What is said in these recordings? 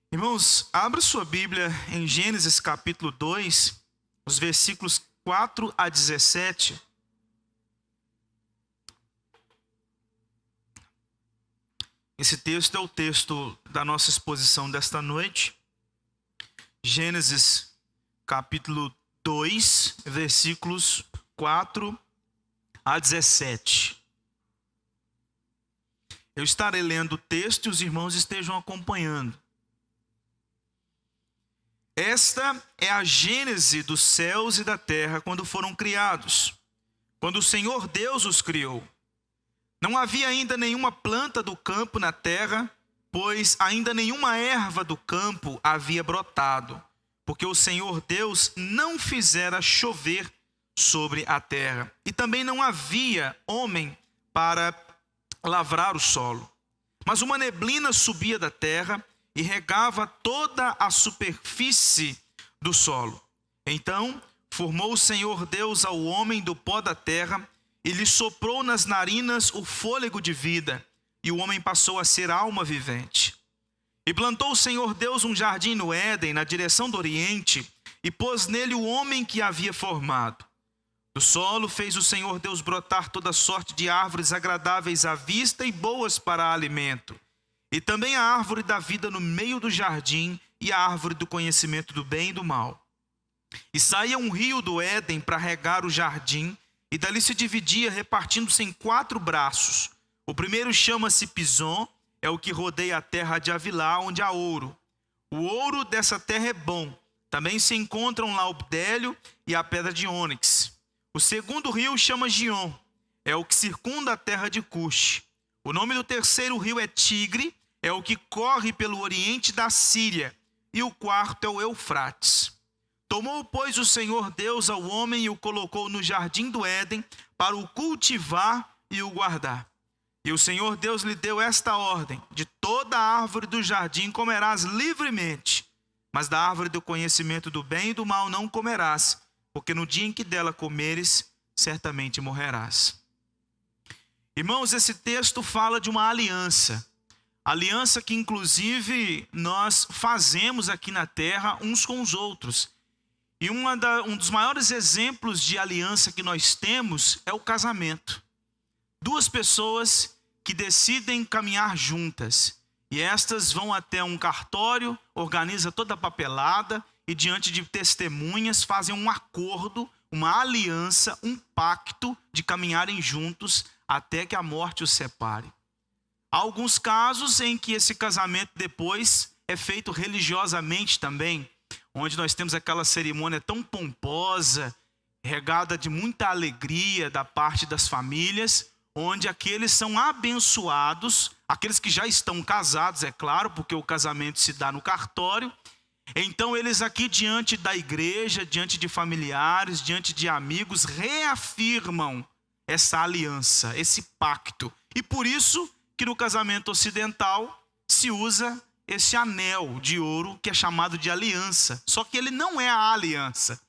Irmãos, abra sua Bíblia em Gênesis capítulo 2, os versículos 4 a 17. Esse texto é o texto da nossa exposição desta noite. Gênesis capítulo 2, versículos 4 a 17. Eu estarei lendo o texto e os irmãos estejam acompanhando. Esta é a gênese dos céus e da terra quando foram criados, quando o Senhor Deus os criou. Não havia ainda nenhuma planta do campo na terra, pois ainda nenhuma erva do campo havia brotado, porque o Senhor Deus não fizera chover sobre a terra. E também não havia homem para lavrar o solo. Mas uma neblina subia da terra e regava toda a superfície do solo. Então formou o Senhor Deus ao homem do pó da terra e lhe soprou nas narinas o fôlego de vida, e o homem passou a ser alma vivente. E plantou o Senhor Deus um jardim no Éden, na direção do oriente, e pôs nele o homem que havia formado. Do solo fez o Senhor Deus brotar toda sorte de árvores agradáveis à vista e boas para alimento, e também a árvore da vida no meio do jardim e a árvore do conhecimento do bem e do mal. E saía um rio do Éden para regar o jardim, e dali se dividia, repartindo-se em 4 braços. O primeiro chama-se Pison, é o que rodeia a terra de Avilá, onde há ouro. O ouro dessa terra é bom. Também se encontram lá o bdélio e a pedra de ônix. O segundo rio chama Gion, é o que circunda a terra de Cush. O nome do terceiro rio é Tigre, é o que corre pelo oriente da Síria. E o quarto é o Eufrates. Tomou, pois, o Senhor Deus ao homem e o colocou no jardim do Éden para o cultivar e o guardar. E o Senhor Deus lhe deu esta ordem: de toda a árvore do jardim comerás livremente, mas da árvore do conhecimento do bem e do mal não comerás, porque no dia em que dela comeres, certamente morrerás. Irmãos, esse texto fala de uma aliança. Aliança que inclusive nós fazemos aqui na terra uns com os outros. E um dos maiores exemplos de aliança que nós temos é o casamento. 2 pessoas que decidem caminhar juntas. E estas vão até um cartório, organizam toda a papelada e diante de testemunhas fazem um acordo, uma aliança, um pacto de caminharem juntos até que a morte os separe. Há alguns casos em que esse casamento depois é feito religiosamente também, onde nós temos aquela cerimônia tão pomposa, regada de muita alegria da parte das famílias, onde aqueles são abençoados, aqueles que já estão casados, é claro, porque o casamento se dá no cartório. Então eles aqui diante da igreja, diante de familiares, diante de amigos, reafirmam essa aliança, esse pacto. E por isso que no casamento ocidental se usa esse anel de ouro que é chamado de aliança. Só que ele não é a aliança.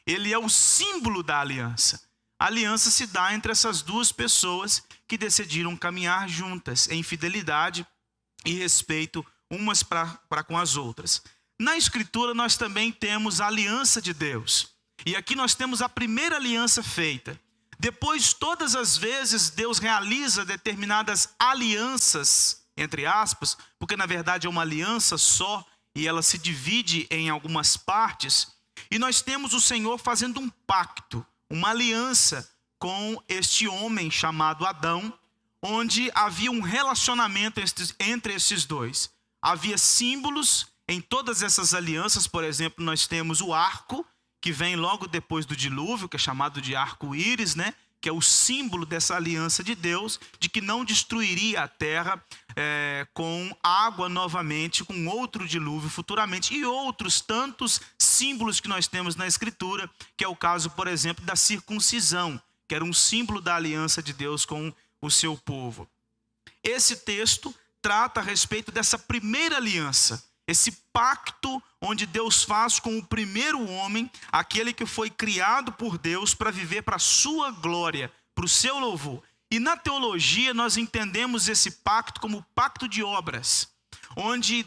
Ele é o símbolo da aliança. A aliança se dá entre essas 2 pessoas que decidiram caminhar juntas em fidelidade e respeito umas para com as outras. Na Escritura nós também temos a aliança de Deus. E aqui nós temos a primeira aliança feita. Depois, todas as vezes, Deus realiza determinadas alianças, entre aspas, porque na verdade é uma aliança só e ela se divide em algumas partes. E nós temos o Senhor fazendo um pacto, uma aliança com este homem chamado Adão, onde havia um relacionamento entre esses 2. Havia símbolos em todas essas alianças. Por exemplo, nós temos o arco, que vem logo depois do dilúvio, que é chamado de arco-íris, né? Que é o símbolo dessa aliança de Deus, de que não destruiria a terra com água novamente, com outro dilúvio futuramente, e outros tantos símbolos que nós temos na Escritura, que é o caso, por exemplo, da circuncisão, que era um símbolo da aliança de Deus com o seu povo. Esse texto trata a respeito dessa primeira aliança, esse pacto onde Deus faz com o primeiro homem, aquele que foi criado por Deus para viver para a sua glória, para o seu louvor. E na teologia nós entendemos esse pacto como pacto de obras. onde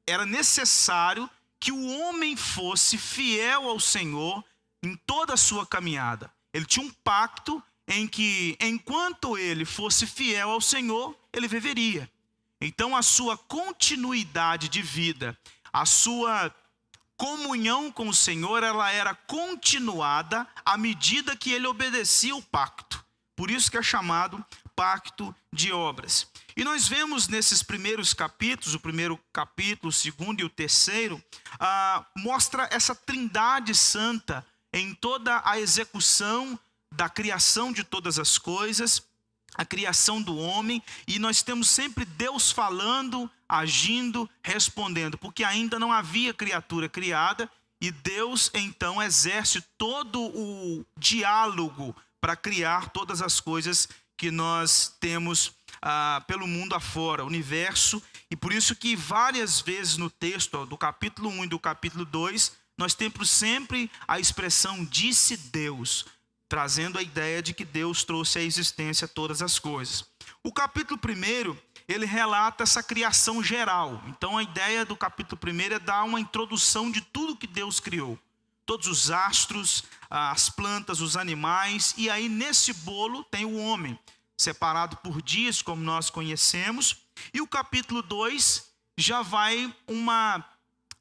era necessário que o homem fosse fiel ao Senhor em toda a sua caminhada. Ele tinha um pacto em que, enquanto ele fosse fiel ao Senhor, ele viveria. Então, a sua continuidade de vida, a sua comunhão com o Senhor, ela era continuada à medida que ele obedecia o pacto. Por isso que é chamado pacto de obras. E nós vemos nesses primeiros capítulos, o primeiro capítulo, o segundo e o terceiro, mostra essa trindade santa em toda a execução da criação de todas as coisas, a criação do homem, e nós temos sempre Deus falando, agindo, respondendo, porque ainda não havia criatura criada, e Deus então exerce todo o diálogo para criar todas as coisas que nós temos pelo mundo afora, o universo. E por isso que várias vezes no texto do capítulo 1 e do capítulo 2, nós temos sempre a expressão disse Deus, trazendo a ideia de que Deus trouxe à existência todas as coisas. O capítulo 1, ele relata essa criação geral. Então a ideia do capítulo 1 é dar uma introdução de tudo que Deus criou. Todos os astros, as plantas, os animais, e aí nesse bolo tem o homem, separado por dias, como nós conhecemos. E o capítulo 2 já vai uma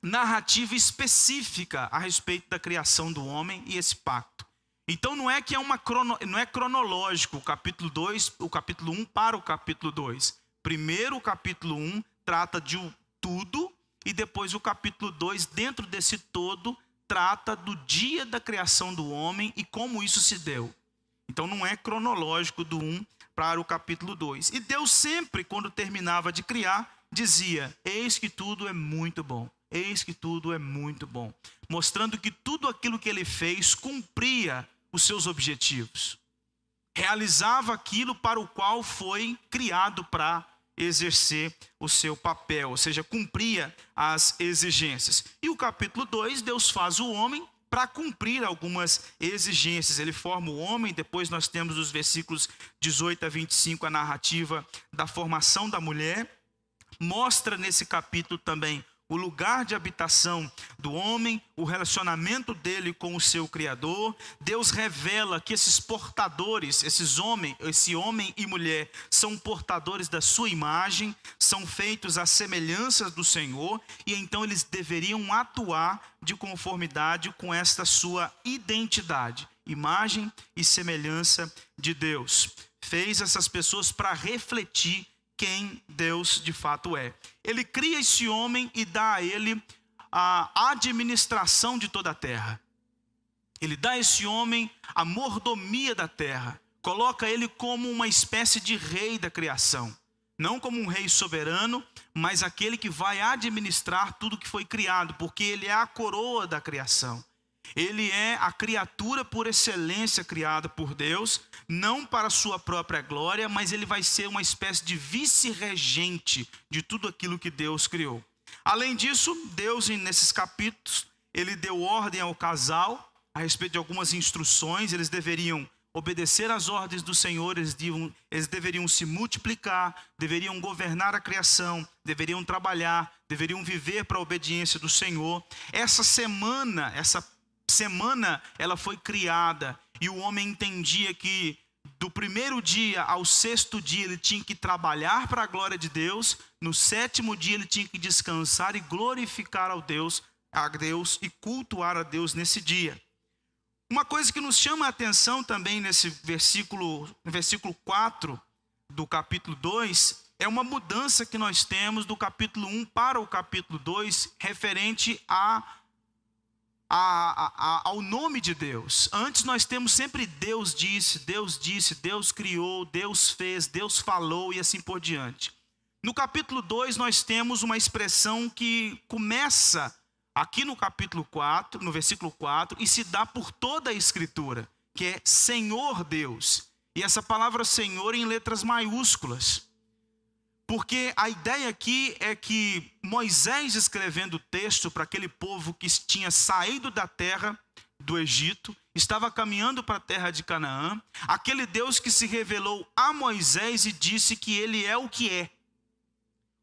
narrativa específica a respeito da criação do homem e esse pacto. Então não é que não é cronológico o capítulo 2, o capítulo 1 para o capítulo 2. Primeiro o capítulo 1 trata de tudo, e depois o capítulo 2, dentro desse todo, trata do dia da criação do homem e como isso se deu. Então não é cronológico do 1 para o capítulo 2. E Deus sempre, quando terminava de criar, dizia: eis que tudo é muito bom. Eis que tudo é muito bom. Mostrando que tudo aquilo que ele fez cumpria os seus objetivos. Realizava aquilo para o qual foi criado para exercer o seu papel, ou seja, cumpria as exigências. E o capítulo 2, Deus faz o homem para cumprir algumas exigências. Ele forma o homem, depois nós temos os versículos 18 a 25, a narrativa da formação da mulher. Mostra nesse capítulo também o lugar de habitação do homem, o relacionamento dele com o seu Criador. Deus revela que esses portadores, esse homem e mulher, são portadores da sua imagem, são feitos à semelhança do Senhor, e então eles deveriam atuar de conformidade com esta sua identidade, imagem e semelhança de Deus. Fez essas pessoas para refletir quem Deus de fato é. Ele cria esse homem e dá a ele a administração de toda a terra. Ele dá a esse homem a mordomia da terra. Coloca ele como uma espécie de rei da criação. Não como um rei soberano, mas aquele que vai administrar tudo que foi criado, porque ele é a coroa da criação. Ele é a criatura por excelência criada por Deus, não para a sua própria glória, mas ele vai ser uma espécie de vice-regente de tudo aquilo que Deus criou. Além disso, Deus, nesses capítulos, ele deu ordem ao casal a respeito de algumas instruções. Eles deveriam obedecer às ordens do Senhor, eles deveriam se multiplicar, deveriam governar a criação, deveriam trabalhar, deveriam viver para a obediência do Senhor. Essa semana ela foi criada, e o homem entendia que do primeiro dia ao sexto dia ele tinha que trabalhar para a glória de Deus. No sétimo dia ele tinha que descansar e glorificar a Deus e cultuar a Deus nesse dia. Uma coisa que nos chama a atenção também nesse versículo 4 do capítulo 2, é uma mudança que nós temos do capítulo 1 para o capítulo 2, referente ao nome de Deus. Antes nós temos sempre Deus disse, Deus criou, Deus fez, Deus falou e assim por diante. No capítulo 2 nós temos uma expressão que começa aqui no capítulo 4, no versículo 4, e se dá por toda a escritura, que é Senhor Deus. E essa palavra Senhor em letras maiúsculas. Porque a ideia aqui é que Moisés, escrevendo o texto para aquele povo que tinha saído da terra do Egito, estava caminhando para a terra de Canaã, aquele Deus que se revelou a Moisés e disse que ele é o que é.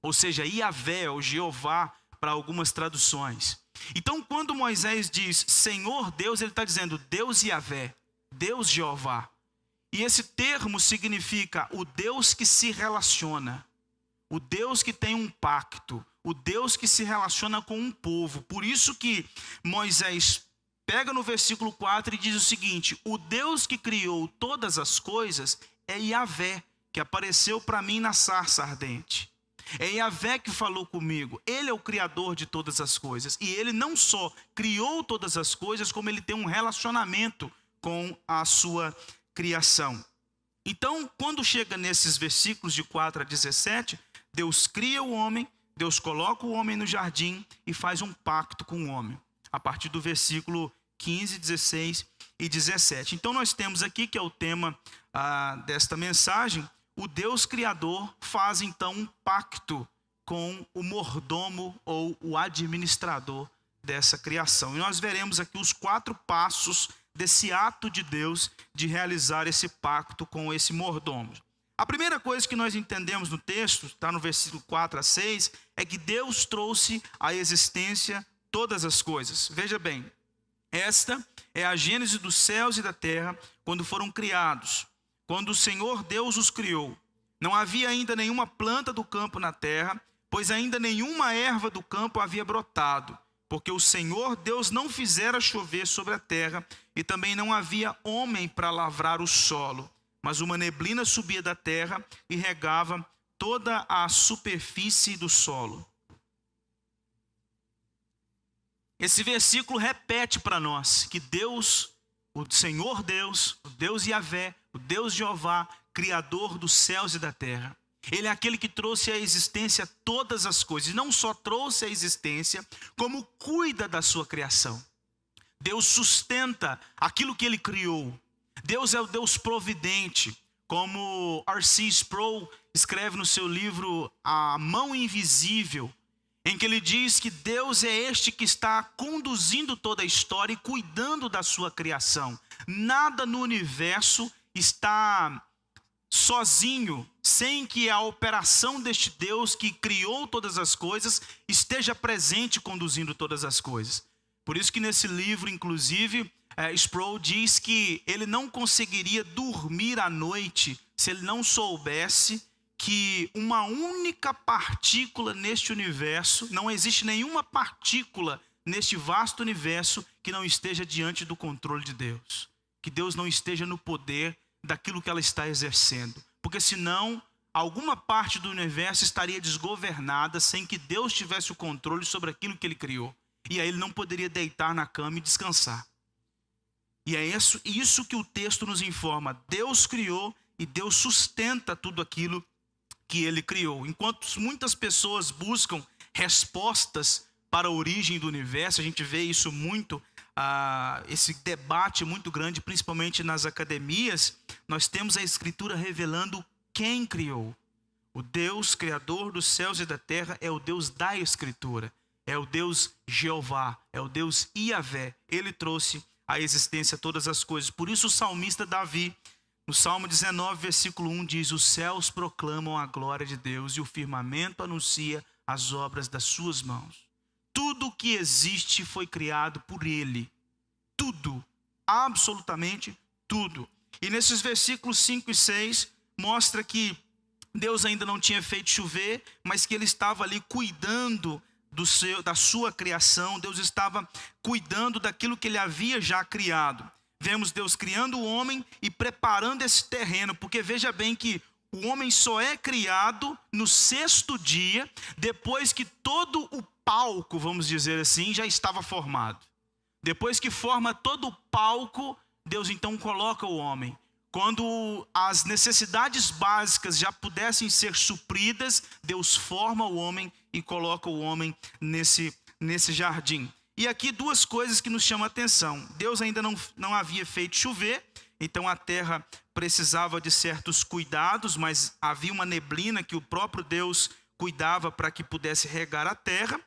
ou seja, Yahvé ou Jeová para algumas traduções. Então, quando Moisés diz Senhor Deus, ele está dizendo Deus Yahvé, Deus Jeová. E esse termo significa o Deus que se relaciona, o Deus que tem um pacto, o Deus que se relaciona com um povo. Por isso que Moisés pega no versículo 4 e diz o seguinte: o Deus que criou todas as coisas é Yahvé, que apareceu para mim na sarça ardente. É Yahvé que falou comigo. Ele é o criador de todas as coisas. E ele não só criou todas as coisas, como ele tem um relacionamento com a sua criação. Então, quando chega nesses versículos de 4 a 17, Deus cria o homem, Deus coloca o homem no jardim e faz um pacto com o homem. A partir do versículo 15, 16 e 17. Então, nós temos aqui, que é o tema desta mensagem, o Deus Criador faz então um pacto com o mordomo ou o administrador dessa criação. E nós veremos aqui os 4 passos desse ato de Deus de realizar esse pacto com esse mordomo. A primeira coisa que nós entendemos no texto, está no versículo 4 a 6, é que Deus trouxe à existência todas as coisas. Veja bem, esta é a gênese dos céus e da terra quando foram criados. Quando o Senhor Deus os criou, não havia ainda nenhuma planta do campo na terra, pois ainda nenhuma erva do campo havia brotado, porque o Senhor Deus não fizera chover sobre a terra, e também não havia homem para lavrar o solo, mas uma neblina subia da terra e regava toda a superfície do solo. Esse versículo repete para nós que Deus, o Senhor Deus, o Deus Yahvé, o Deus Jeová, Criador dos céus e da terra. Ele é aquele que trouxe à existência todas as coisas. E não só trouxe à existência, como cuida da sua criação. Deus sustenta aquilo que ele criou. Deus é o Deus providente. Como R.C. Sproul escreve no seu livro A Mão Invisível, em que ele diz que Deus é este que está conduzindo toda a história e cuidando da sua criação. Nada no universo está sozinho, sem que a operação deste Deus que criou todas as coisas esteja presente conduzindo todas as coisas. Por isso que nesse livro, inclusive, Sproul diz que ele não conseguiria dormir à noite se ele não soubesse que uma única partícula neste universo, não existe nenhuma partícula neste vasto universo que não esteja diante do controle de Deus. Que Deus não esteja no poder daquilo que ela está exercendo. Porque senão, alguma parte do universo estaria desgovernada sem que Deus tivesse o controle sobre aquilo que ele criou. E aí ele não poderia deitar na cama e descansar. E é isso que o texto nos informa. Deus criou e Deus sustenta tudo aquilo que ele criou. Enquanto muitas pessoas buscam respostas para a origem do universo, a gente vê isso muito, esse debate muito grande, principalmente nas academias. Nós temos a Escritura revelando quem criou. O Deus Criador dos céus e da terra é o Deus da Escritura. É o Deus Jeová, é o Deus Yahvé. Ele trouxe à existência todas as coisas. Por isso o salmista Davi, no Salmo 19, versículo 1, diz: os céus proclamam a glória de Deus e o firmamento anuncia as obras das suas mãos. Tudo o que existe foi criado por ele. Tudo, absolutamente tudo. E nesses versículos 5 e 6, mostra que Deus ainda não tinha feito chover, mas que ele estava ali cuidando da sua criação. Deus estava cuidando daquilo que ele havia já criado. Vemos Deus criando o homem e preparando esse terreno, porque veja bem que o homem só é criado no 6º dia, depois que todo o palco, vamos dizer assim, já estava formado. Depois que forma todo o palco, Deus então coloca o homem. Quando as necessidades básicas já pudessem ser supridas, Deus forma o homem e coloca o homem nesse jardim. E aqui 2 coisas que nos chamam a atenção. Deus ainda não havia feito chover, então a terra precisava de certos cuidados, mas havia uma neblina que o próprio Deus cuidava para que pudesse regar a terra.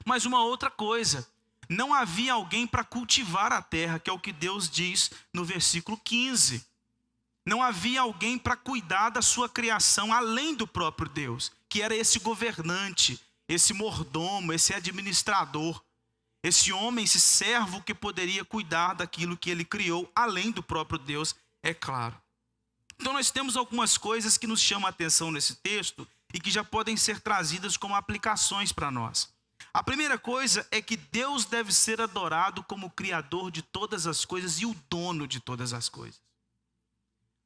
Mas uma outra coisa, não havia alguém para cultivar a terra, que é o que Deus diz no versículo 15. Não havia alguém para cuidar da sua criação além do próprio Deus, que era esse governante, esse mordomo, esse administrador, esse homem, esse servo que poderia cuidar daquilo que ele criou, além do próprio Deus, é claro. Então nós temos algumas coisas que nos chamam a atenção nesse texto e que já podem ser trazidas como aplicações para nós. A primeira coisa é que Deus deve ser adorado como o Criador de todas as coisas e o dono de todas as coisas.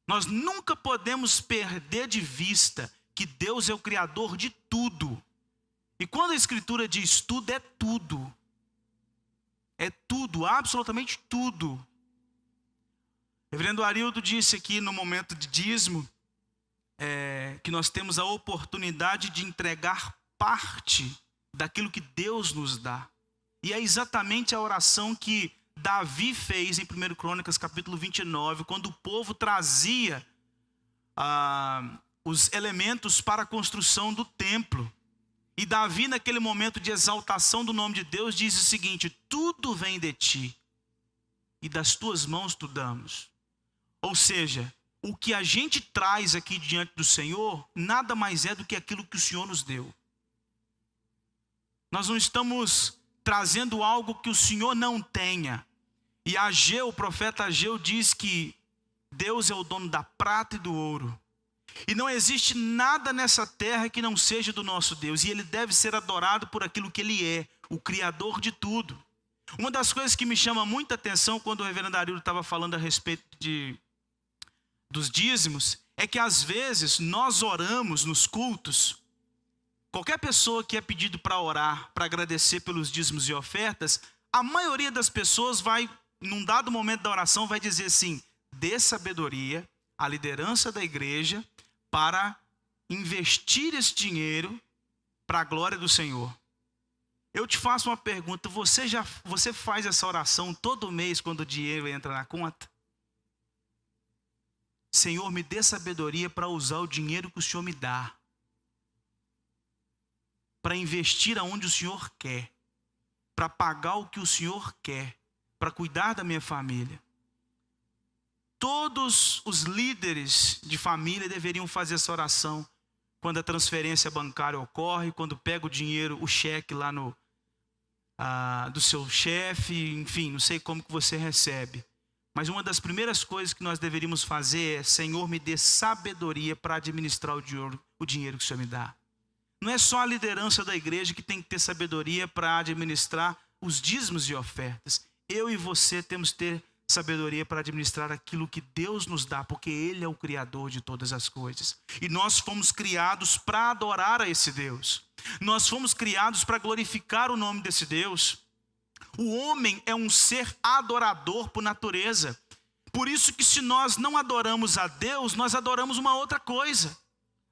Nós nunca podemos perder de vista que Deus é o Criador de tudo. E quando a Escritura diz tudo, é tudo. É tudo, absolutamente tudo. O reverendo Arildo disse aqui no momento de dízimo, que nós temos a oportunidade de entregar parte daquilo que Deus nos dá. E é exatamente a oração que Davi fez em 1 Crônicas capítulo 29, quando o povo trazia os elementos para a construção do templo. E Davi, naquele momento de exaltação do nome de Deus, diz o seguinte: tudo vem de ti, e das tuas mãos tu damos. Ou seja, o que a gente traz aqui diante do Senhor, nada mais é do que aquilo que o Senhor nos deu. Nós não estamos trazendo algo que o Senhor não tenha. E Ageu, o profeta Ageu, diz que Deus é o dono da prata e do ouro. E não existe nada nessa terra que não seja do nosso Deus. E Ele deve ser adorado por aquilo que Ele é, o Criador de tudo. Uma das coisas que me chama muita atenção quando o reverendo Arildo estava falando a respeito dos dízimos, é que às vezes nós oramos nos cultos. Qualquer pessoa que é pedido para orar, para agradecer pelos dízimos e ofertas, a maioria das pessoas vai, num dado momento da oração, vai dizer assim: dê sabedoria à liderança da igreja para investir esse dinheiro para a glória do Senhor. Eu te faço uma pergunta: você faz essa oração todo mês quando o dinheiro entra na conta? Senhor, me dê sabedoria para usar o dinheiro que o Senhor me dá, para investir aonde o Senhor quer, para pagar o que o Senhor quer, para cuidar da minha família. Todos os líderes de família deveriam fazer essa oração quando a transferência bancária ocorre, quando pega o dinheiro, o cheque lá do seu chefe, enfim, não sei como que você recebe. Mas uma das primeiras coisas que nós deveríamos fazer é: Senhor, me dê sabedoria para administrar o dinheiro que o Senhor me dá. Não é só a liderança da igreja que tem que ter sabedoria para administrar os dízimos e ofertas. Eu e você temos que ter sabedoria para administrar aquilo que Deus nos dá, porque Ele é o Criador de todas as coisas. E nós fomos criados para adorar a esse Deus. Nós fomos criados para glorificar o nome desse Deus. O homem é um ser adorador por natureza. Por isso que se nós não adoramos a Deus, nós adoramos uma outra coisa.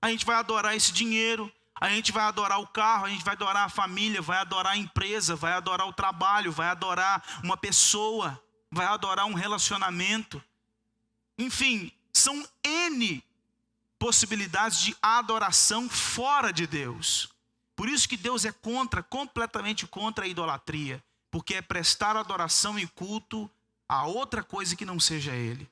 A gente vai adorar esse dinheiro, a gente vai adorar o carro, a gente vai adorar a família, vai adorar a empresa, vai adorar o trabalho, vai adorar uma pessoa, vai adorar um relacionamento. Enfim, são N possibilidades de adoração fora de Deus. Por isso que Deus é completamente contra a idolatria. Porque é prestar adoração e culto a outra coisa que não seja Ele.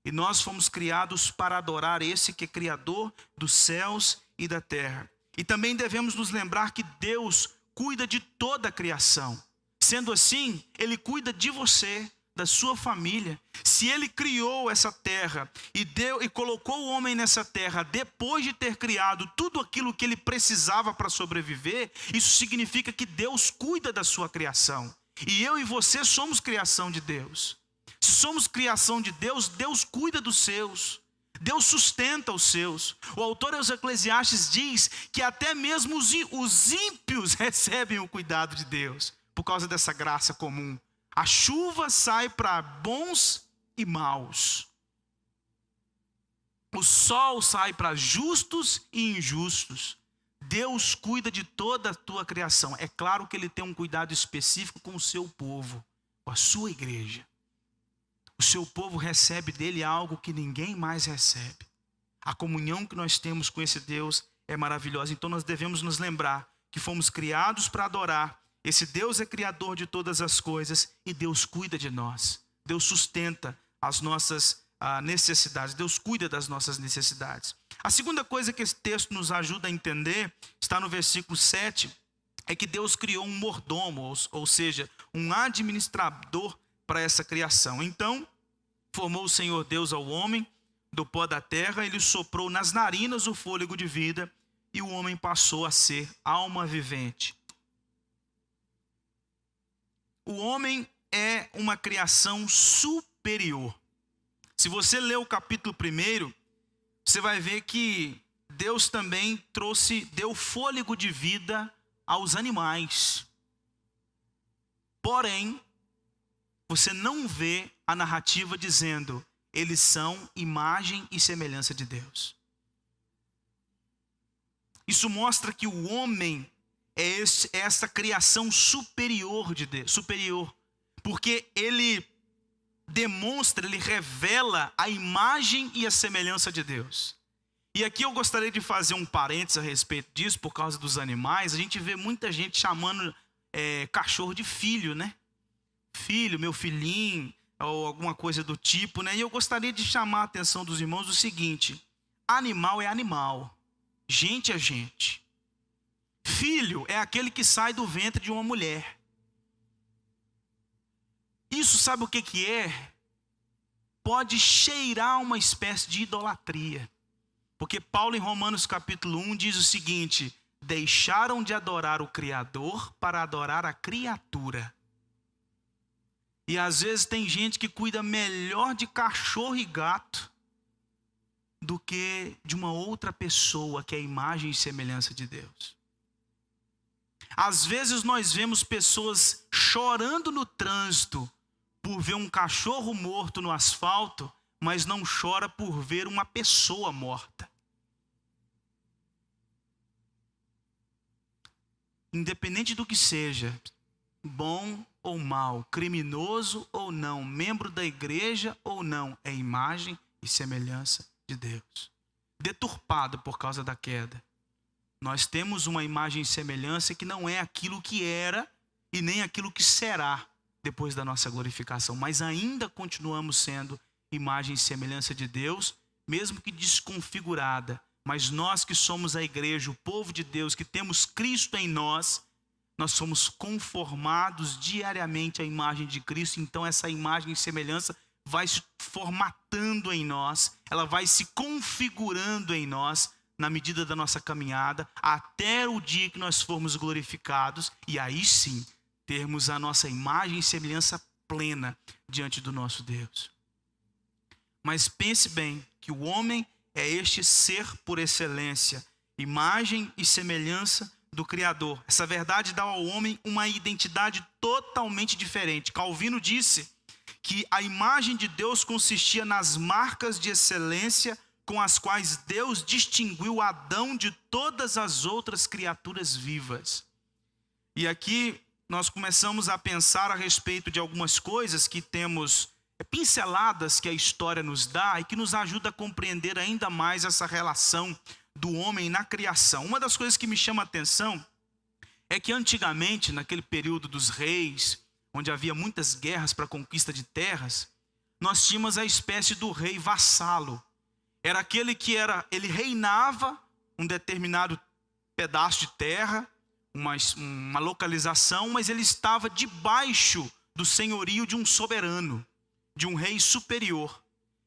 E nós fomos criados para adorar esse que é Criador dos céus e da terra. E também devemos nos lembrar que Deus cuida de toda a criação. Sendo assim, Ele cuida de você, da sua família. Se Ele criou essa terra e colocou o homem nessa terra depois de ter criado tudo aquilo que ele precisava para sobreviver, isso significa que Deus cuida da sua criação. E eu e você somos criação de Deus. Se somos criação de Deus, Deus cuida dos seus. Deus sustenta os seus. O autor aos Eclesiastes diz que até mesmo os ímpios recebem o cuidado de Deus, por causa dessa graça comum. A chuva sai para bons e maus. O sol sai para justos e injustos. Deus cuida de toda a tua criação. É claro que Ele tem um cuidado específico com o seu povo, com a sua igreja. O seu povo recebe dele algo que ninguém mais recebe. A comunhão que nós temos com esse Deus é maravilhosa. Então nós devemos nos lembrar que fomos criados para adorar. Esse Deus é criador de todas as coisas e Deus cuida de nós. Deus sustenta as nossas necessidades. Deus cuida das nossas necessidades. A segunda coisa que esse texto nos ajuda a entender, está no versículo 7, é que Deus criou um mordomo, ou seja, um administrador para essa criação. Então, formou o Senhor Deus ao homem do pó da terra, ele soprou nas narinas o fôlego de vida, e o homem passou a ser alma vivente. O homem é uma criação superior. Se você ler o capítulo 1, você vai ver que Deus também deu fôlego de vida aos animais. Porém, você não vê a narrativa dizendo, eles são imagem e semelhança de Deus. Isso mostra que o homem é essa criação superior de Deus, porque ele demonstra, ele revela a imagem e a semelhança de Deus. E aqui eu gostaria de fazer um parênteses a respeito disso, por causa dos animais. A gente vê muita gente chamando cachorro de filho, né? Filho, meu filhinho, ou alguma coisa do tipo, né? E eu gostaria de chamar a atenção dos irmãos do seguinte: animal é animal, gente é gente. Filho é aquele que sai do ventre de uma mulher. Isso, sabe o que é? Pode cheirar uma espécie de idolatria. Porque Paulo, em Romanos capítulo 1, diz o seguinte: deixaram de adorar o Criador para adorar a criatura. E às vezes tem gente que cuida melhor de cachorro e gato do que de uma outra pessoa que é a imagem e semelhança de Deus. Às vezes nós vemos pessoas chorando no trânsito por ver um cachorro morto no asfalto, mas não chora por ver uma pessoa morta. Independente do que seja, bom ou mal, criminoso ou não, membro da igreja ou não, é imagem e semelhança de Deus. Deturpado por causa da queda. Nós temos uma imagem e semelhança que não é aquilo que era e nem aquilo que será depois da nossa glorificação, mas ainda continuamos sendo imagem e semelhança de Deus, mesmo que desconfigurada. Mas nós que somos a igreja, o povo de Deus, que temos Cristo em nós, nós somos conformados diariamente à imagem de Cristo. Então essa imagem e semelhança vai se formatando em nós, ela vai se configurando em nós na medida da nossa caminhada, até o dia que nós formos glorificados, e aí sim termos a nossa imagem e semelhança plena diante do nosso Deus. Mas pense bem que o homem é este ser por excelência, imagem e semelhança do Criador. Essa verdade dá ao homem uma identidade totalmente diferente. Calvino disse que a imagem de Deus consistia nas marcas de excelência com as quais Deus distinguiu Adão de todas as outras criaturas vivas. E aqui nós começamos a pensar a respeito de algumas coisas que temos pinceladas que a história nos dá e que nos ajuda a compreender ainda mais essa relação do homem na criação. Uma das coisas que me chama a atenção é que antigamente, naquele período dos reis, onde havia muitas guerras para a conquista de terras, nós tínhamos a espécie do rei vassalo. Era aquele que ele reinava um determinado pedaço de terra, uma localização, mas ele estava debaixo do senhorio de um soberano, de um rei superior.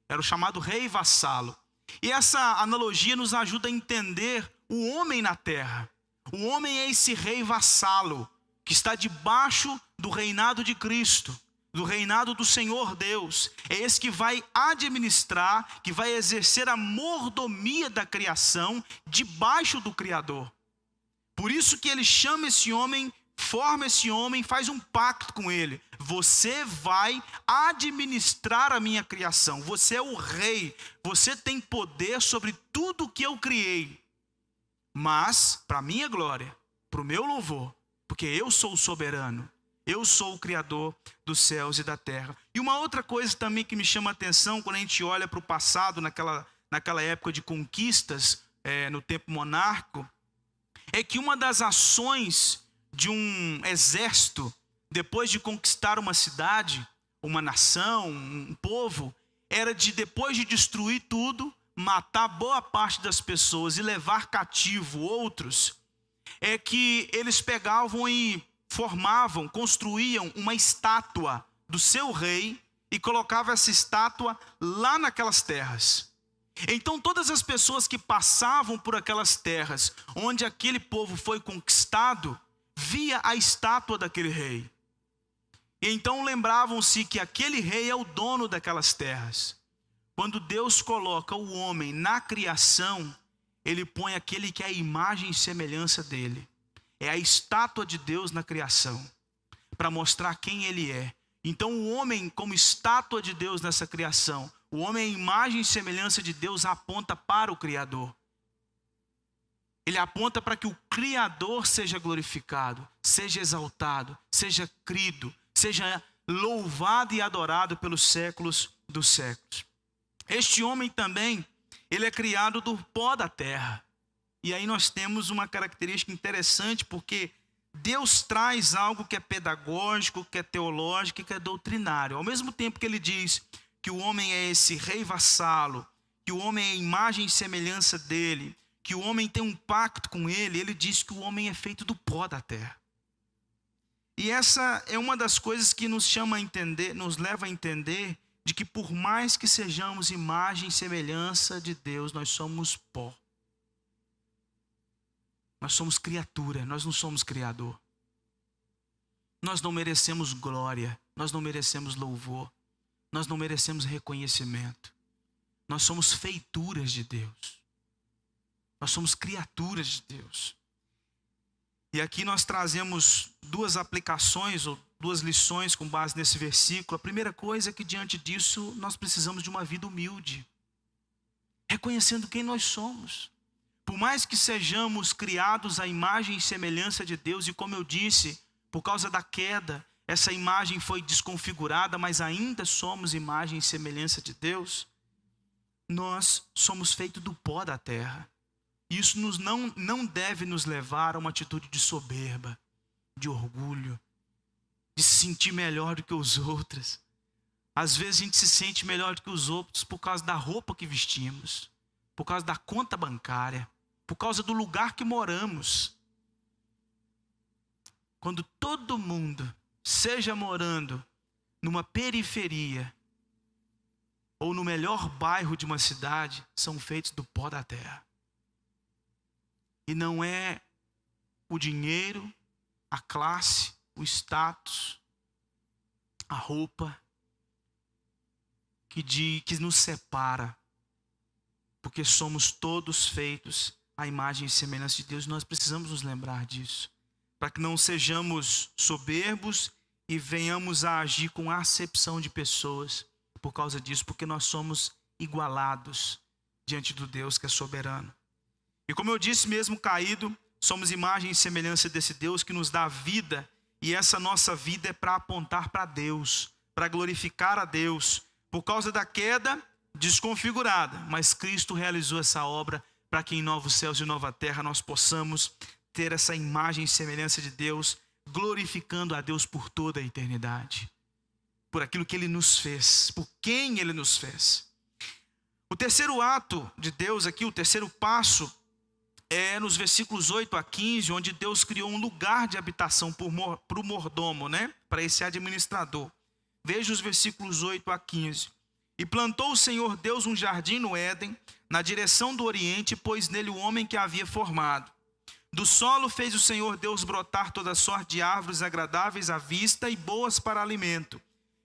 Era o chamado rei vassalo. E essa analogia nos ajuda a entender o homem na terra. O homem é esse rei vassalo que está debaixo do reinado de Cristo, do reinado do Senhor Deus. É esse que vai administrar, que vai exercer a mordomia da criação debaixo do Criador. Por isso que ele chama esse homem, forma esse homem, faz um pacto com ele. Você vai administrar a minha criação. Você é o rei. Você tem poder sobre tudo que eu criei. Mas, para a minha glória, para o meu louvor, porque eu sou o soberano. Eu sou o Criador dos céus e da terra. E uma outra coisa também que me chama a atenção, quando a gente olha para o passado, naquela época de conquistas, no tempo monárquico, é que uma das ações de um exército, depois de conquistar uma cidade, uma nação, um povo, era de, depois de destruir tudo, matar boa parte das pessoas e levar cativo outros, é que eles pegavam e formavam, construíam uma estátua do seu rei e colocavam essa estátua lá naquelas terras. Então todas as pessoas que passavam por aquelas terras onde aquele povo foi conquistado, via a estátua daquele rei. E então lembravam-se que aquele rei é o dono daquelas terras. Quando Deus coloca o homem na criação, ele põe aquele que é a imagem e semelhança dele. É a estátua de Deus na criação, para mostrar quem ele é. Então o homem, como estátua de Deus nessa criação, o homem é a imagem e semelhança de Deus, aponta para o Criador. Ele aponta para que o Criador seja glorificado, seja exaltado, seja crido, seja louvado e adorado pelos séculos dos séculos. Este homem também, ele é criado do pó da terra. E aí nós temos uma característica interessante, porque Deus traz algo que é pedagógico, que é teológico e que é doutrinário. Ao mesmo tempo que ele diz que o homem é esse rei vassalo, que o homem é a imagem e semelhança dele, que o homem tem um pacto com ele, ele diz que o homem é feito do pó da terra. E essa é uma das coisas que nos chama a entender, nos leva a entender de que por mais que sejamos imagem e semelhança de Deus, nós somos pó. Nós somos criatura, nós não somos criador. Nós não merecemos glória, nós não merecemos louvor, nós não merecemos reconhecimento. Nós somos feituras de Deus. Nós somos criaturas de Deus. E aqui nós trazemos duas aplicações ou duas lições com base nesse versículo. A primeira coisa é que diante disso nós precisamos de uma vida humilde, reconhecendo quem nós somos. Por mais que sejamos criados à imagem e semelhança de Deus, e como eu disse, por causa da queda, essa imagem foi desconfigurada, mas ainda somos imagem e semelhança de Deus, nós somos feitos do pó da terra. Isso não deve nos levar a uma atitude de soberba, de orgulho, de se sentir melhor do que os outros. Às vezes a gente se sente melhor do que os outros por causa da roupa que vestimos, por causa da conta bancária, por causa do lugar que moramos. Quando todo mundo, seja morando numa periferia ou no melhor bairro de uma cidade, são feitos do pó da terra. E não é o dinheiro, a classe, o status, a roupa que nos separa, porque somos todos feitos à imagem e semelhança de Deus. Nós precisamos nos lembrar disso, para que não sejamos soberbos e venhamos a agir com acepção de pessoas por causa disso, porque nós somos igualados diante do Deus que é soberano. E como eu disse, mesmo caído, somos imagem e semelhança desse Deus que nos dá vida, e essa nossa vida é para apontar para Deus, para glorificar a Deus. Por causa da queda desconfigurada, mas Cristo realizou essa obra para que em novos céus e nova terra nós possamos ter essa imagem e semelhança de Deus, glorificando a Deus por toda a eternidade, por aquilo que Ele nos fez, por quem Ele nos fez. O terceiro ato de Deus aqui, o terceiro passo, é nos versículos 8 a 15, onde Deus criou um lugar de habitação para o mordomo, para esse administrador. Veja os versículos 8 a 15. E plantou o Senhor Deus um jardim no Éden, na direção do Oriente, e pôs nele o homem que havia formado. Do solo fez o Senhor Deus brotar toda sorte de árvores agradáveis à vista e boas para alimento.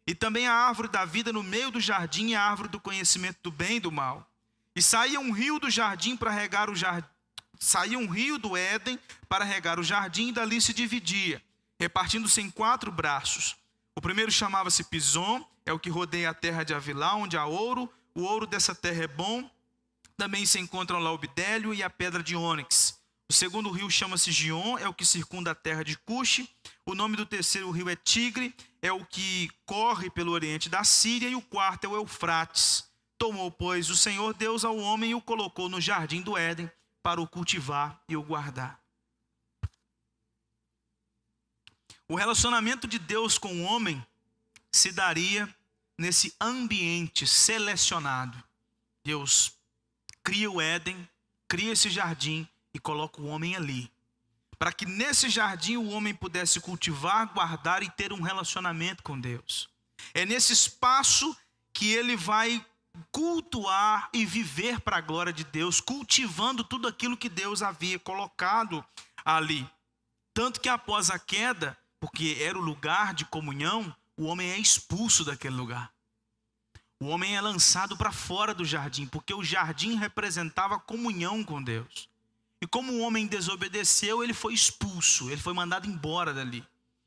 E também a árvore da vida no meio do jardim e a árvore do conhecimento do bem e do mal. E saía um rio do jardim para regar o jardim. Saía um rio do Éden para regar o jardim e dali se dividia, repartindo-se em 4 braços. O primeiro chamava-se Pison, é o que rodeia a terra de Avilá, onde há ouro. O ouro dessa terra é bom. Também se encontram lá o bidélio e a pedra de ônix. O segundo rio chama-se Gion, é o que circunda a terra de Cuxi. O nome do terceiro rio é Tigre, é o que corre pelo oriente da Síria. E o quarto é o Eufrates. Tomou, pois, o Senhor Deus ao homem e o colocou no jardim do Éden, para o cultivar e o guardar. O relacionamento de Deus com o homem se daria nesse ambiente selecionado, Deus cria o Éden, cria esse jardim e coloca o homem ali, para que nesse jardim o homem pudesse cultivar, guardar e ter um relacionamento com Deus. É nesse espaço que ele vai cultuar e viver para a glória de Deus, cultivando tudo aquilo que Deus havia colocado ali. Tanto que após a queda, porque era o lugar de comunhão, o homem é expulso daquele lugar. O homem é lançado para fora do jardim, porque o jardim representava comunhão com Deus. E como o homem desobedeceu, ele foi expulso, ele foi mandado embora dali.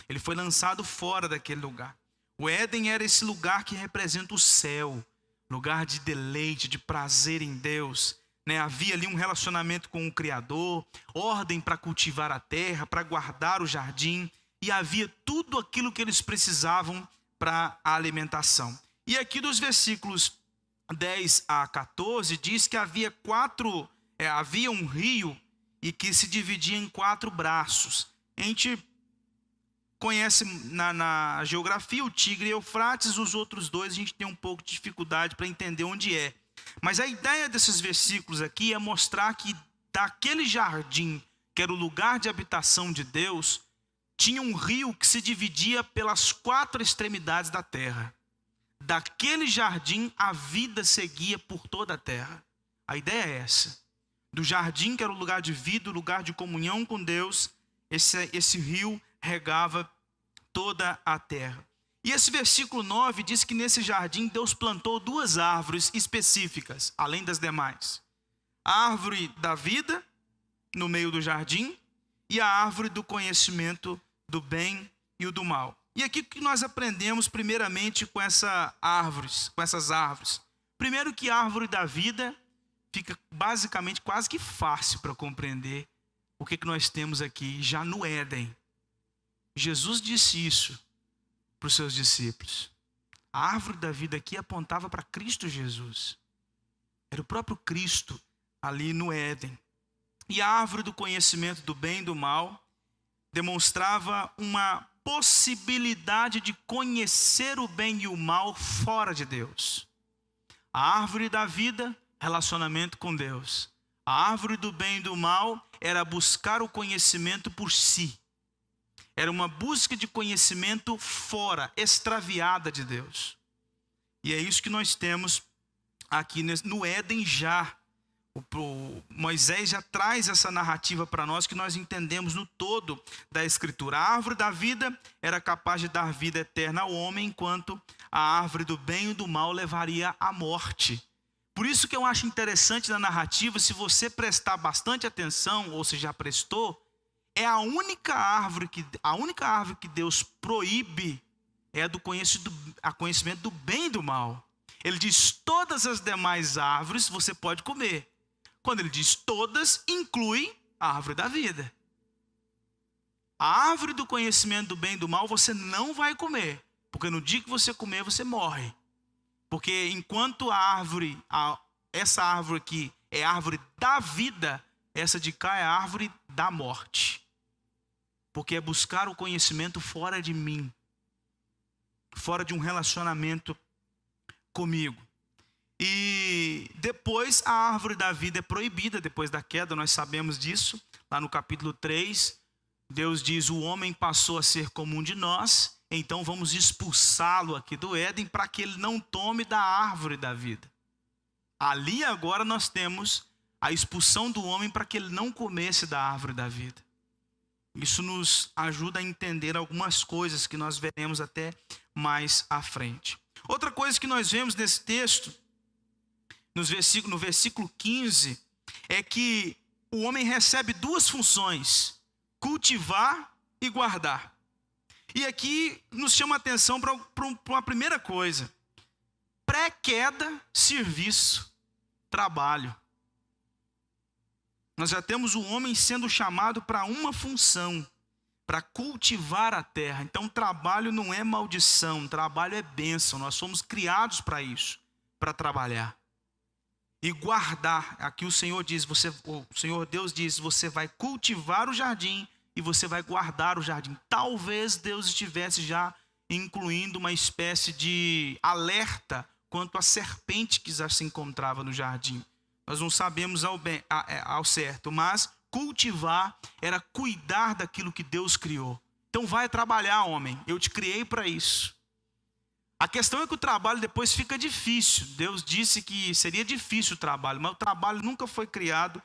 Ele foi lançado fora daquele lugar. O Éden era esse lugar que representa o céu, lugar de deleite, de prazer em Deus. Havia ali um relacionamento com o Criador, ordem para cultivar a terra, para guardar o jardim, e havia tudo aquilo que eles precisavam para a alimentação. E aqui dos versículos 10 a 14 diz que havia um rio e que se dividia em 4 braços. A gente conhece na geografia o Tigre e Eufrates, os outros 2 a gente tem um pouco de dificuldade para entender onde é. Mas a ideia desses versículos aqui é mostrar que daquele jardim, que era o lugar de habitação de Deus, tinha um rio que se dividia pelas 4 extremidades da terra. Daquele jardim a vida seguia por toda a terra. A ideia é essa. Do jardim, que era o lugar de vida, o lugar de comunhão com Deus, esse rio regava toda a terra. E esse versículo 9 diz que nesse jardim Deus plantou 2 árvores específicas, além das demais. A árvore da vida, no meio do jardim, e a árvore do conhecimento do bem e o do mal. E aqui o que nós aprendemos primeiramente com essas árvores? Primeiro, que a árvore da vida fica basicamente quase que fácil para compreender o que nós temos aqui já no Éden. Jesus disse isso para os seus discípulos. A árvore da vida aqui apontava para Cristo Jesus. Era o próprio Cristo ali no Éden. E a árvore do conhecimento do bem e do mal demonstrava uma possibilidade de conhecer o bem e o mal fora de Deus. A árvore da vida, relacionamento com Deus. A árvore do bem e do mal era buscar o conhecimento por si. Era uma busca de conhecimento fora, extraviada de Deus. E é isso que nós temos aqui no Éden já. Moisés já traz essa narrativa para nós, que nós entendemos no todo da Escritura. A árvore da vida era capaz de dar vida eterna ao homem, enquanto a árvore do bem e do mal levaria à morte. Por isso que eu acho interessante na narrativa, se você prestar bastante atenção, ou se já prestou, é a única árvore que Deus proíbe é a do conhecimento do bem e do mal. Ele diz: todas as demais árvores você pode comer. Quando ele diz todas, inclui a árvore da vida. A árvore do conhecimento do bem e do mal você não vai comer, porque no dia que você comer, você morre. Porque enquanto essa árvore aqui é a árvore da vida, essa de cá é a árvore da morte. Porque é buscar o conhecimento fora de mim, fora de um relacionamento comigo. E depois a árvore da vida é proibida, depois da queda, nós sabemos disso. Lá no capítulo 3, Deus diz: o homem passou a ser como um de nós, então vamos expulsá-lo aqui do Éden para que ele não tome da árvore da vida. Ali agora nós temos a expulsão do homem para que ele não comesse da árvore da vida. Isso nos ajuda a entender algumas coisas que nós veremos até mais à frente. Outra coisa que nós vemos nesse texto, no versículo 15, é que o homem recebe 2 funções: cultivar e guardar. E aqui nos chama a atenção para uma primeira coisa: pré-queda, serviço, trabalho. Nós já temos o homem sendo chamado para uma função, para cultivar a terra. Então trabalho não é maldição, trabalho é bênção. Nós somos criados para isso, para trabalhar. E guardar, aqui o Senhor Deus diz: você vai cultivar o jardim e você vai guardar o jardim. Talvez Deus estivesse já incluindo uma espécie de alerta quanto à serpente que já se encontrava no jardim. Nós não sabemos ao certo, mas cultivar era cuidar daquilo que Deus criou. Então vai trabalhar, homem, eu te criei para isso. A questão é que o trabalho depois fica difícil. Deus disse que seria difícil o trabalho, mas o trabalho nunca foi criado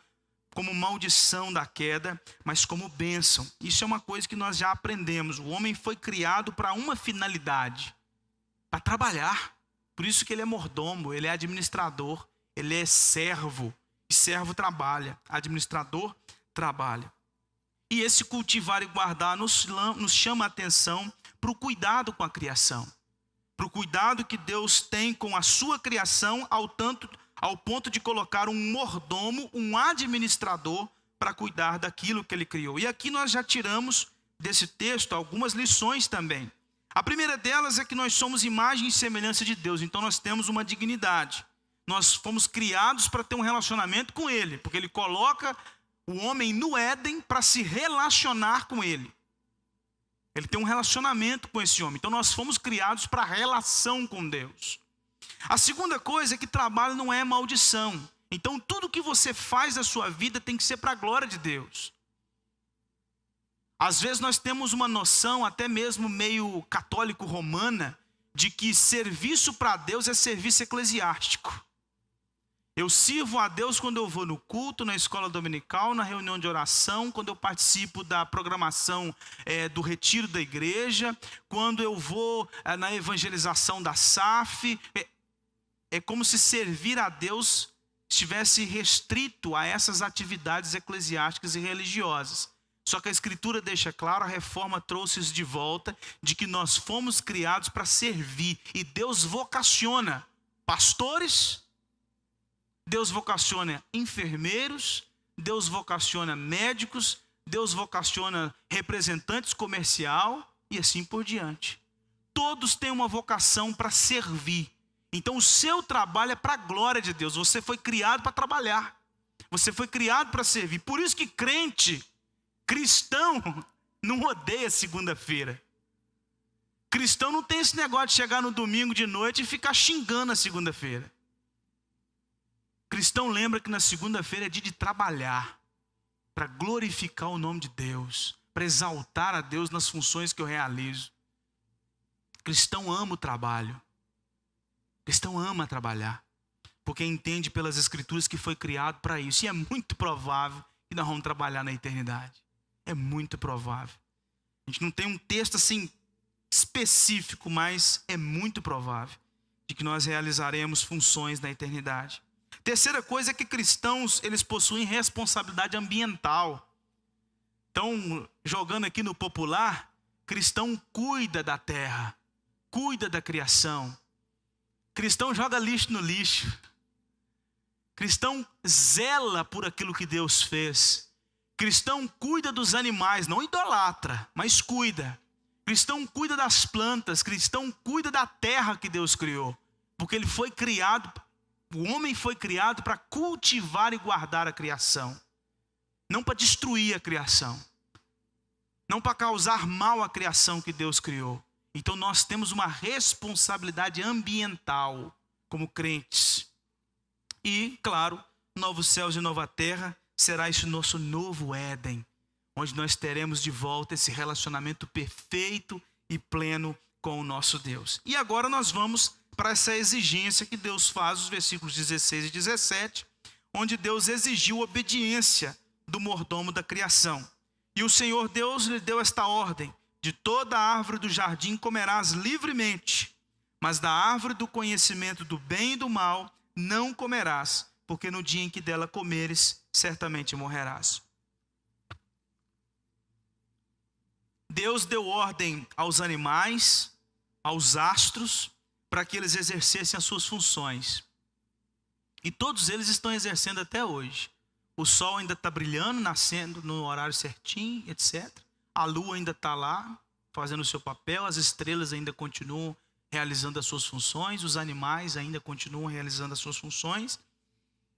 como maldição da queda, mas como bênção. Isso é uma coisa que nós já aprendemos. O homem foi criado para uma finalidade, para trabalhar. Por isso que ele é mordomo, ele é administrador, ele é servo. E servo trabalha, administrador trabalha. E esse cultivar e guardar nos chama a atenção para o cuidado com a criação. Para o cuidado que Deus tem com a sua criação, ao ponto de colocar um mordomo, um administrador, para cuidar daquilo que ele criou. E aqui nós já tiramos desse texto algumas lições também. A primeira delas é que nós somos imagem e semelhança de Deus, então nós temos uma dignidade. Nós fomos criados para ter um relacionamento com Ele, porque Ele coloca o homem no Éden para se relacionar com Ele. Ele tem um relacionamento com esse homem. Então nós fomos criados para relação com Deus. A segunda coisa é que trabalho não é maldição. Então tudo que você faz da sua vida tem que ser para a glória de Deus. Às vezes nós temos uma noção, até mesmo meio católico romana, de que serviço para Deus é serviço eclesiástico. Eu sirvo a Deus quando eu vou no culto, na escola dominical, na reunião de oração, quando eu participo da programação do retiro da igreja, quando eu vou na evangelização da SAF. É como se servir a Deus estivesse restrito a essas atividades eclesiásticas e religiosas. Só que a Escritura deixa claro, a reforma trouxe isso de volta, de que nós fomos criados para servir. E Deus vocaciona pastores, Deus vocaciona enfermeiros, Deus vocaciona médicos, Deus vocaciona representantes comercial e assim por diante. Todos têm uma vocação para servir. Então o seu trabalho é para a glória de Deus. Você foi criado para trabalhar. Você foi criado para servir. Por isso que cristão não odeia segunda-feira. Cristão não tem esse negócio de chegar no domingo de noite e ficar xingando a segunda-feira. Cristão lembra que na segunda-feira é dia de trabalhar, para glorificar o nome de Deus, para exaltar a Deus nas funções que eu realizo. Cristão ama o trabalho. Cristão ama trabalhar, porque entende pelas Escrituras que foi criado para isso. E é muito provável que nós vamos trabalhar na eternidade. É muito provável. A gente não tem um texto assim específico, mas é muito provável de que nós realizaremos funções na eternidade. Terceira coisa é que cristãos, eles possuem responsabilidade ambiental. Então, jogando aqui no popular, cristão cuida da terra, cuida da criação. Cristão joga lixo no lixo. Cristão zela por aquilo que Deus fez. Cristão cuida dos animais, não idolatra, mas cuida. Cristão cuida das plantas, cristão cuida da terra que Deus criou. Porque ele foi criado, o homem foi criado para cultivar e guardar a criação. Não para destruir a criação. Não para causar mal à criação que Deus criou. Então nós temos uma responsabilidade ambiental como crentes. E, claro, novos céus e nova terra será esse nosso novo Éden, onde nós teremos de volta esse relacionamento perfeito e pleno com o nosso Deus. E agora nós vamos para essa exigência que Deus faz, os versículos 16 e 17, onde Deus exigiu obediência do mordomo da criação. E o Senhor Deus lhe deu esta ordem: de toda a árvore do jardim comerás livremente, mas da árvore do conhecimento do bem e do mal não comerás, porque no dia em que dela comeres, certamente morrerás. Deus deu ordem aos animais, aos astros, para que eles exercessem as suas funções. E todos eles estão exercendo até hoje. O sol ainda está brilhando, nascendo no horário certinho, etc. A lua ainda está lá, fazendo o seu papel. As estrelas ainda continuam realizando as suas funções. Os animais ainda continuam realizando as suas funções.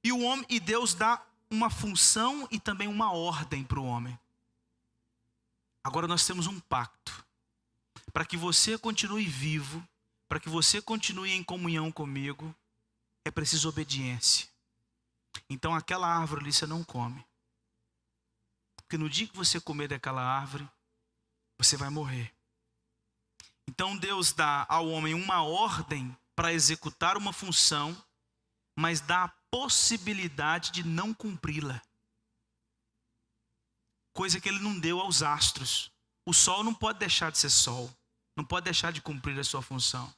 E o homem, e Deus dá uma função e também uma ordem para o homem. Agora nós temos um pacto. para que você continue vivo, para que você continue em comunhão comigo, é preciso obediência. Então aquela árvore ali você não come. Porque no dia que você comer daquela árvore, você vai morrer. Então Deus dá ao homem uma ordem para executar uma função, mas dá a possibilidade de não cumpri-la. Coisa que ele não deu aos astros. O sol não pode deixar de ser sol, não pode deixar de cumprir a sua função.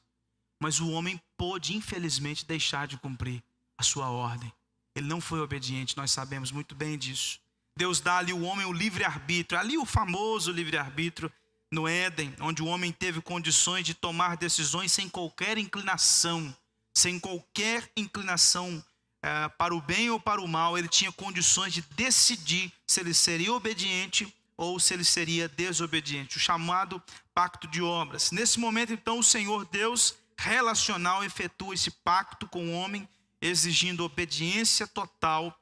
Mas o homem pôde, infelizmente, deixar de cumprir a sua ordem. Ele não foi obediente, nós sabemos muito bem disso. Deus dá ali ao homem o livre-arbítrio, ali o famoso livre-arbítrio no Éden, onde o homem teve condições de tomar decisões sem qualquer inclinação, para o bem ou para o mal. Ele tinha condições de decidir se ele seria obediente ou se ele seria desobediente, o chamado pacto de obras. Nesse momento, então, o Senhor Deus relacional efetua esse pacto com o homem, exigindo obediência total,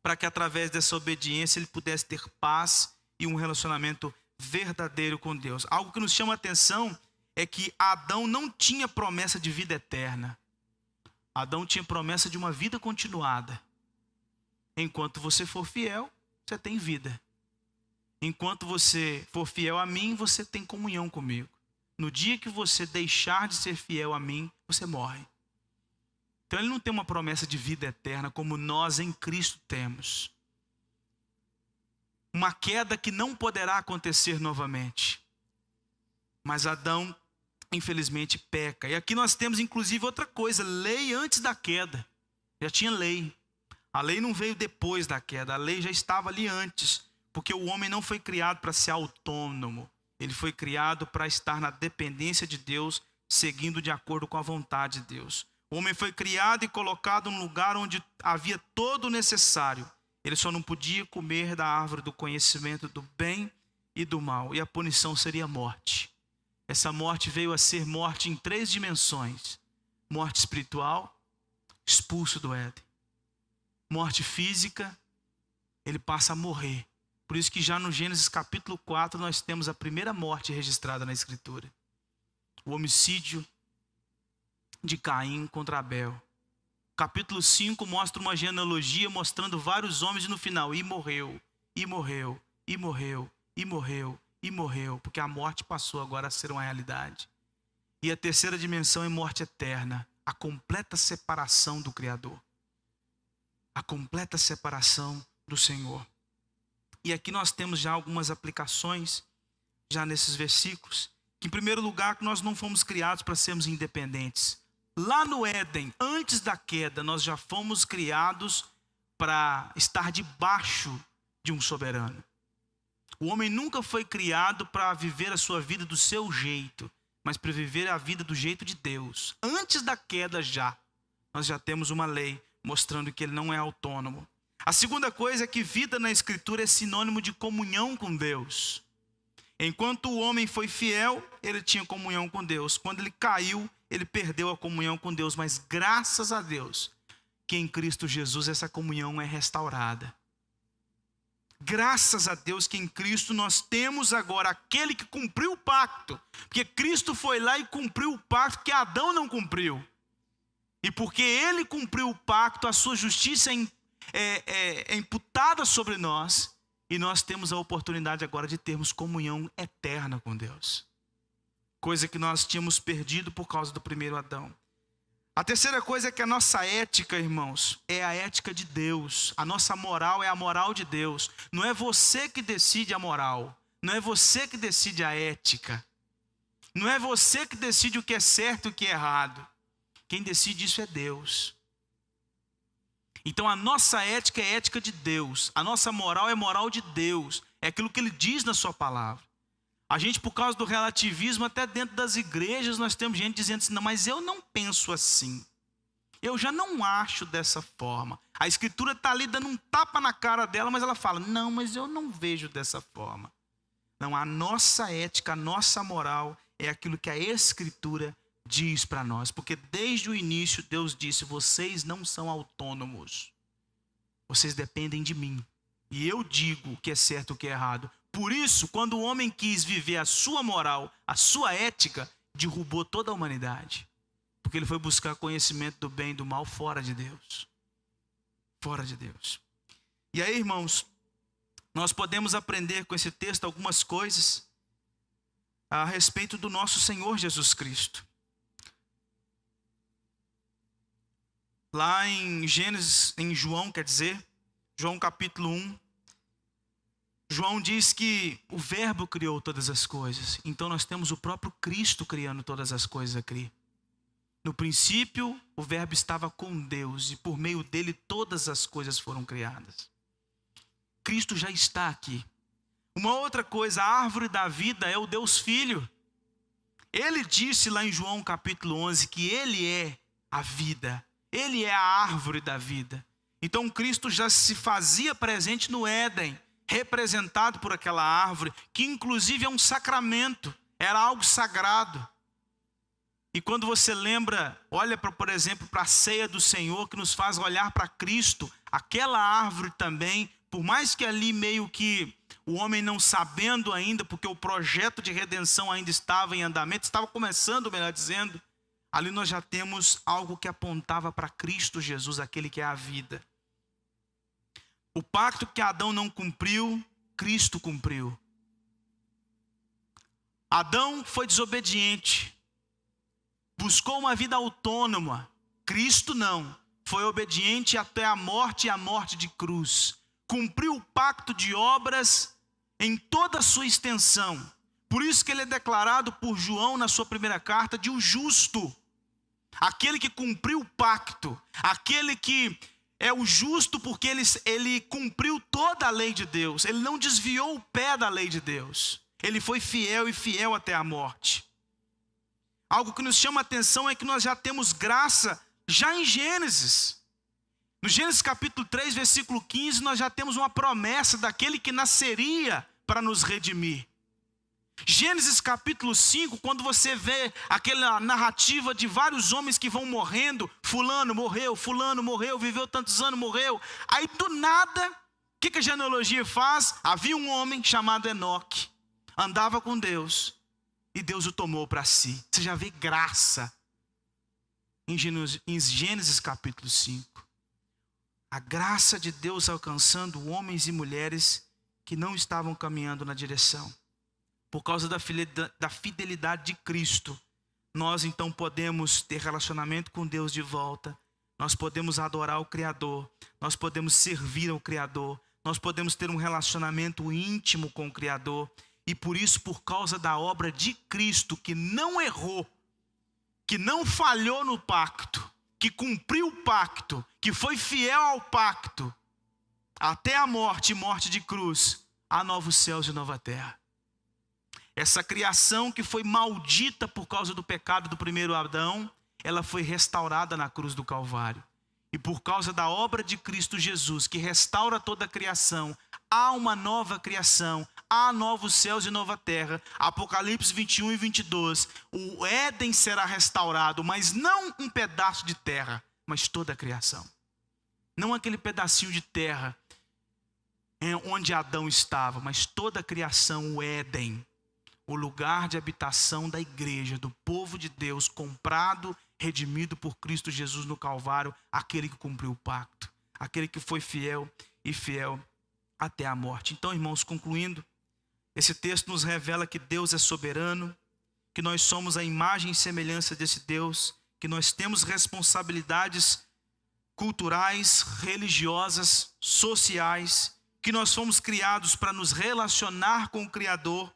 para que através dessa obediência ele pudesse ter paz e um relacionamento verdadeiro com Deus. Algo que nos chama a atenção é que Adão não tinha promessa de vida eterna. Adão tinha promessa de uma vida continuada. Enquanto você for fiel, você tem vida. Enquanto você for fiel a mim, você tem comunhão comigo. No dia que você deixar de ser fiel a mim, você morre. Então ele não tem uma promessa de vida eterna como nós em Cristo temos. Uma queda que não poderá acontecer novamente. Mas Adão, infelizmente, peca. E aqui nós temos inclusive outra coisa, lei antes da queda. Já tinha lei. A lei não veio depois da queda, a lei já estava ali antes. Porque o homem não foi criado para ser autônomo. Ele foi criado para estar na dependência de Deus, seguindo de acordo com a vontade de Deus. O homem foi criado e colocado num lugar onde havia todo o necessário. Ele só não podia comer da árvore do conhecimento do bem e do mal. E a punição seria a morte. Essa morte veio a ser morte em 3 dimensões. Morte espiritual, expulso do Éden. Morte física, ele passa a morrer. Por isso que já no Gênesis capítulo 4 nós temos a primeira morte registrada na Escritura. O homicídio de Caim contra Abel. Capítulo 5 mostra uma genealogia mostrando vários homens e no final, e morreu, e morreu, e morreu, e morreu, e morreu, porque a morte passou agora a ser uma realidade. E a terceira dimensão é morte eterna, a completa separação do Criador. A completa separação do Senhor. E aqui nós temos já algumas aplicações, já nesses versículos, que em primeiro lugar nós não fomos criados para sermos independentes. Lá no Éden, antes da queda, nós já fomos criados para estar debaixo de um soberano. O homem nunca foi criado para viver a sua vida do seu jeito, mas para viver a vida do jeito de Deus. Antes da queda nós já temos uma lei mostrando que ele não é autônomo. A segunda coisa é que vida na Escritura é sinônimo de comunhão com Deus. Enquanto o homem foi fiel, ele tinha comunhão com Deus. Quando ele caiu, ele perdeu a comunhão com Deus. Mas graças a Deus, que em Cristo Jesus essa comunhão é restaurada. Graças a Deus que em Cristo nós temos agora aquele que cumpriu o pacto. Porque Cristo foi lá e cumpriu o pacto que Adão não cumpriu. E porque ele cumpriu o pacto, a sua justiça é imputada sobre nós. E nós temos a oportunidade agora de termos comunhão eterna com Deus. Coisa que nós tínhamos perdido por causa do primeiro Adão. A terceira coisa é que a nossa ética, irmãos, é a ética de Deus. A nossa moral é a moral de Deus. Não é você que decide a moral. Não é você que decide a ética. Não é você que decide o que é certo e o que é errado. Quem decide isso é Deus. Então a nossa ética é ética de Deus. A nossa moral é moral de Deus. É aquilo que Ele diz na sua palavra. A gente, por causa do relativismo, até dentro das igrejas, nós temos gente dizendo assim, não, mas eu não penso assim. Eu já não acho dessa forma. A Escritura está ali dando um tapa na cara dela, mas ela fala, não, mas eu não vejo dessa forma. Não, a nossa ética, a nossa moral é aquilo que a Escritura diz para nós. Porque desde o início Deus disse, vocês não são autônomos. Vocês dependem de mim. E eu digo o que é certo e o que é errado. Por isso, quando o homem quis viver a sua moral, a sua ética, derrubou toda a humanidade. Porque ele foi buscar conhecimento do bem e do mal fora de Deus. Fora de Deus. E aí, irmãos, nós podemos aprender com esse texto algumas coisas a respeito do nosso Senhor Jesus Cristo. Lá em João capítulo 1, João diz que o Verbo criou todas as coisas. Então nós temos o próprio Cristo criando todas as coisas aqui. No princípio, o Verbo estava com Deus e por meio dele todas as coisas foram criadas. Cristo já está aqui. Uma outra coisa, a árvore da vida é o Deus Filho. Ele disse lá em João capítulo 11 que ele é a vida. Ele é a árvore da vida. Então Cristo já se fazia presente no Éden, representado por aquela árvore, que inclusive é um sacramento, era algo sagrado. E quando você lembra, olha por exemplo, para a ceia do Senhor, que nos faz olhar para Cristo, aquela árvore também, por mais que ali meio que o homem não sabendo ainda, porque o projeto de redenção ainda estava em andamento, estava começando, melhor dizendo, ali nós já temos algo que apontava para Cristo Jesus, aquele que é a vida. O pacto que Adão não cumpriu, Cristo cumpriu. Adão foi desobediente, buscou uma vida autônoma. Cristo não, foi obediente até a morte e a morte de cruz. Cumpriu o pacto de obras em toda a sua extensão. Por isso que ele é declarado por João na sua primeira carta de o justo. Aquele que cumpriu o pacto, aquele que é o justo porque ele cumpriu toda a lei de Deus. Ele não desviou o pé da lei de Deus. Ele foi fiel e fiel até a morte. Algo que nos chama a atenção é que nós já temos graça já em Gênesis. No Gênesis capítulo 3, versículo 15, nós já temos uma promessa daquele que nasceria para nos redimir. Gênesis capítulo 5, quando você vê aquela narrativa de vários homens que vão morrendo, fulano morreu, viveu tantos anos, morreu. Aí do nada, o que a genealogia faz? Havia um homem chamado Enoque, andava com Deus e Deus o tomou para si. Você já vê graça em Gênesis capítulo 5. A graça de Deus alcançando homens e mulheres que não estavam caminhando na direção. Por causa da fidelidade de Cristo, nós então podemos ter relacionamento com Deus de volta. Nós podemos adorar o Criador. Nós podemos servir ao Criador. Nós podemos ter um relacionamento íntimo com o Criador. E por isso, por causa da obra de Cristo, que não errou, que não falhou no pacto, que cumpriu o pacto, que foi fiel ao pacto, até a morte e morte de cruz, há novos céus e nova terra. Essa criação que foi maldita por causa do pecado do primeiro Adão, ela foi restaurada na cruz do Calvário. E por causa da obra de Cristo Jesus, que restaura toda a criação, há uma nova criação, há novos céus e nova terra. Apocalipse 21 e 22, o Éden será restaurado, mas não um pedaço de terra, mas toda a criação. Não aquele pedacinho de terra onde Adão estava, mas toda a criação, o Éden. O lugar de habitação da igreja, do povo de Deus, comprado, redimido por Cristo Jesus no Calvário, aquele que cumpriu o pacto, aquele que foi fiel e fiel até a morte. Então, irmãos, concluindo, esse texto nos revela que Deus é soberano, que nós somos a imagem e semelhança desse Deus, que nós temos responsabilidades culturais, religiosas, sociais, que nós fomos criados para nos relacionar com o Criador,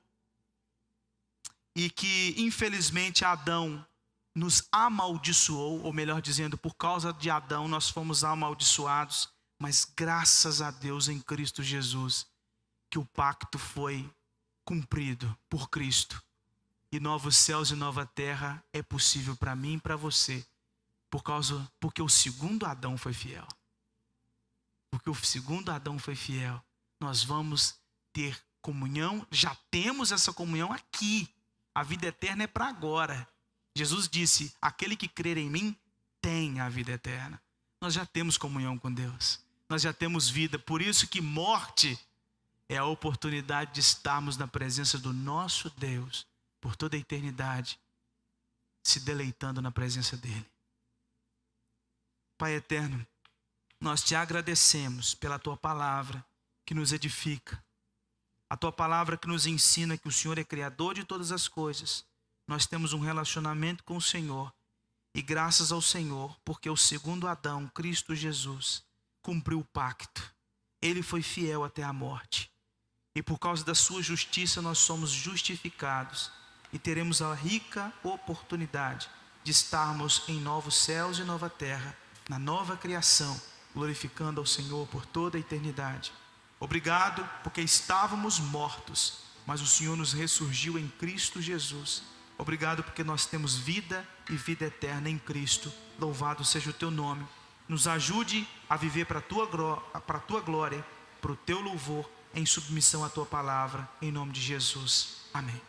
e que, infelizmente, Adão nos amaldiçoou, ou melhor dizendo, por causa de Adão nós fomos amaldiçoados, mas graças a Deus em Cristo Jesus, que o pacto foi cumprido por Cristo. E novos céus e nova terra é possível para mim e para você, porque o segundo Adão foi fiel. Porque o segundo Adão foi fiel, nós vamos ter comunhão, já temos essa comunhão aqui. A vida eterna é para agora. Jesus disse, aquele que crer em mim tem a vida eterna. Nós já temos comunhão com Deus. Nós já temos vida. Por isso que morte é a oportunidade de estarmos na presença do nosso Deus por toda a eternidade, se deleitando na presença dele. Pai eterno, nós te agradecemos pela tua palavra que nos edifica, a tua palavra que nos ensina que o Senhor é criador de todas as coisas. Nós temos um relacionamento com o Senhor e graças ao Senhor, porque o segundo Adão, Cristo Jesus, cumpriu o pacto. Ele foi fiel até a morte e por causa da sua justiça nós somos justificados e teremos a rica oportunidade de estarmos em novos céus e nova terra, na nova criação, glorificando ao Senhor por toda a eternidade. Obrigado porque estávamos mortos, mas o Senhor nos ressurgiu em Cristo Jesus. Obrigado porque nós temos vida e vida eterna em Cristo. Louvado seja o teu nome. Nos ajude a viver para a tua glória, para o teu louvor, em submissão à tua palavra, em nome de Jesus. Amém.